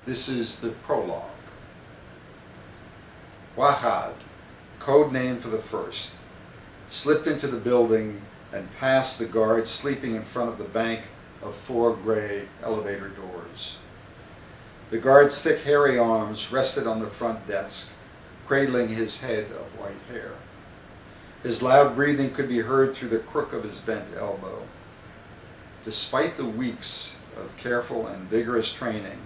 This is the prologue. Wahad, code name for the first, slipped into the building and past the guards sleeping in front of the bank of 4 gray elevator doors. The guard's thick hairy arms rested on the front desk, cradling his head of white hair. His loud breathing could be heard through the crook of his bent elbow. Despite the weeks of careful and vigorous training,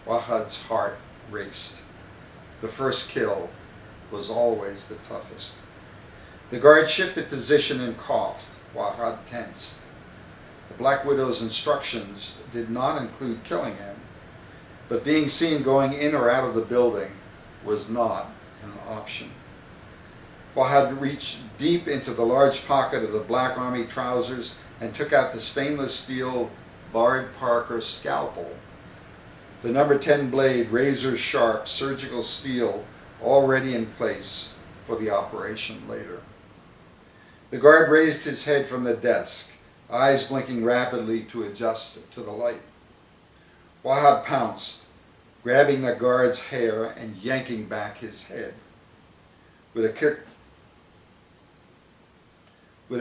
Wahad's heart raced. The first kill was always the toughest. The guard shifted position and coughed. Wahad tensed. The Black Widow's instructions did not include killing him, but being seen going in or out of the building was not an option. Wahad reached deep into the large pocket of the Black Army trousers and took out the stainless steel Bard Parker scalpel. The number 10 blade, razor sharp surgical steel, already in place for the operation later. The guard raised his head from the desk, eyes blinking rapidly to adjust to the light. Wahad pounced, grabbing the guard's hair and yanking back his head. With a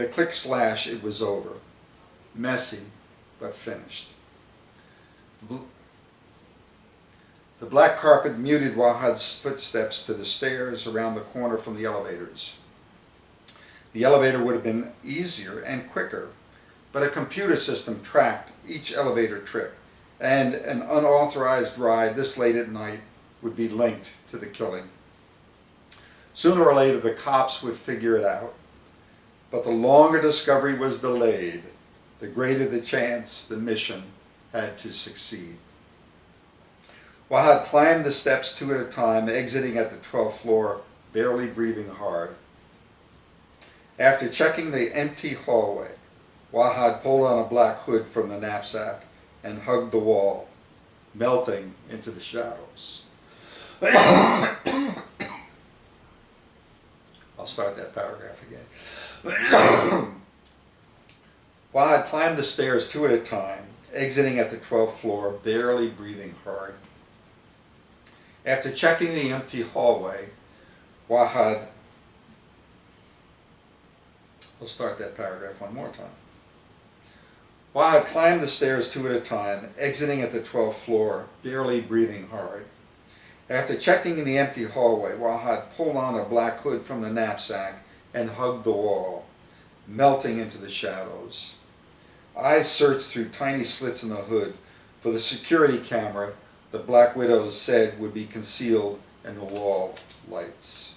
click slash, it was over. Messy, but finished. The black carpet muted Wahad's footsteps to the stairs around the corner from the elevators. The elevator would have been easier and quicker, but a computer system tracked each elevator trip, and an unauthorized ride this late at night would be linked to the killing. Sooner or later, the cops would figure it out, but the longer discovery was delayed, the greater the chance the mission had to succeed. Wahad climbed the steps 2 at a time, exiting at the 12th floor, barely breathing hard. After checking the empty hallway, Wahad pulled on a black hood from the knapsack and hugged the wall, melting into the shadows. I'll start that paragraph again. Wahad climbed the stairs 2 at a time, exiting at the 12th floor, barely breathing hard. After checking the empty hallway, Wahad... I'll start that paragraph one more time. Wahad climbed the stairs 2 at a time, exiting at the 12th floor, barely breathing hard. After checking the empty hallway, Wahad pulled on a black hood from the knapsack and hugged the wall, melting into the shadows. Eyes searched through tiny slits in the hood for the security camera the Black Widows said would be concealed in the wall lights.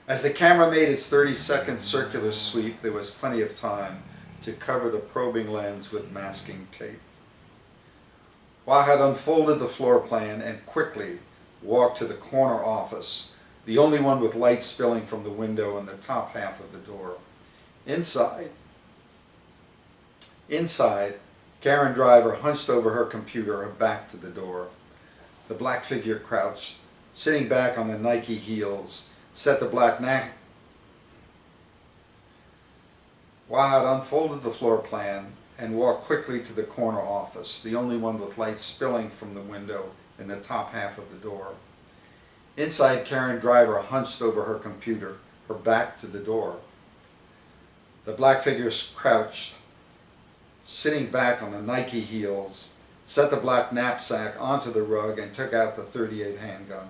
As the camera made its 30-second circular sweep, there was plenty of time to cover the probing lens with masking tape. Wahad unfolded the floor plan and quickly walked to the corner office, the only one with light spilling from the window in the top half of the door. Inside, Karen Driver hunched over her computer, her back to the door. The black figure crouched, sitting back on the Nike heels, set the black Wahad unfolded the floor plan and walked quickly to the corner office, the only one with light spilling from the window in the top half of the door. Inside, Karen Driver hunched over her computer, her back to the door. The black figure crouched, sitting back on the Nike heels, set the black knapsack onto the rug and took out the .38 handgun.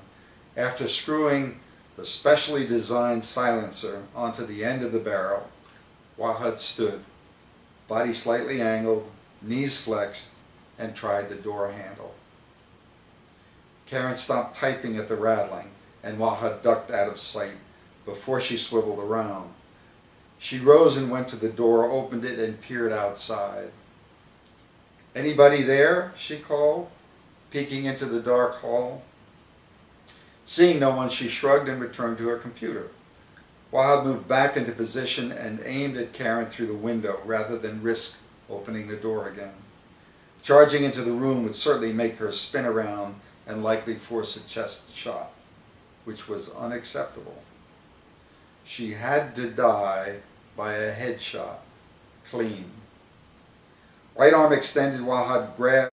After screwing the specially designed silencer onto the end of the barrel, Wahad stood, body slightly angled, knees flexed, and tried the door handle. Karen stopped typing at the rattling, and Wahad ducked out of sight before she swiveled around. She rose and went to the door, opened it, and peered outside. "Anybody there?" she called, peeking into the dark hall. Seeing no one, she shrugged and returned to her computer. Wahad moved back into position and aimed at Karen through the window rather than risk opening the door again. Charging into the room would certainly make her spin around and likely force a chest shot, which was unacceptable. She had to die by a headshot, clean. Right arm extended, Wahad grabbed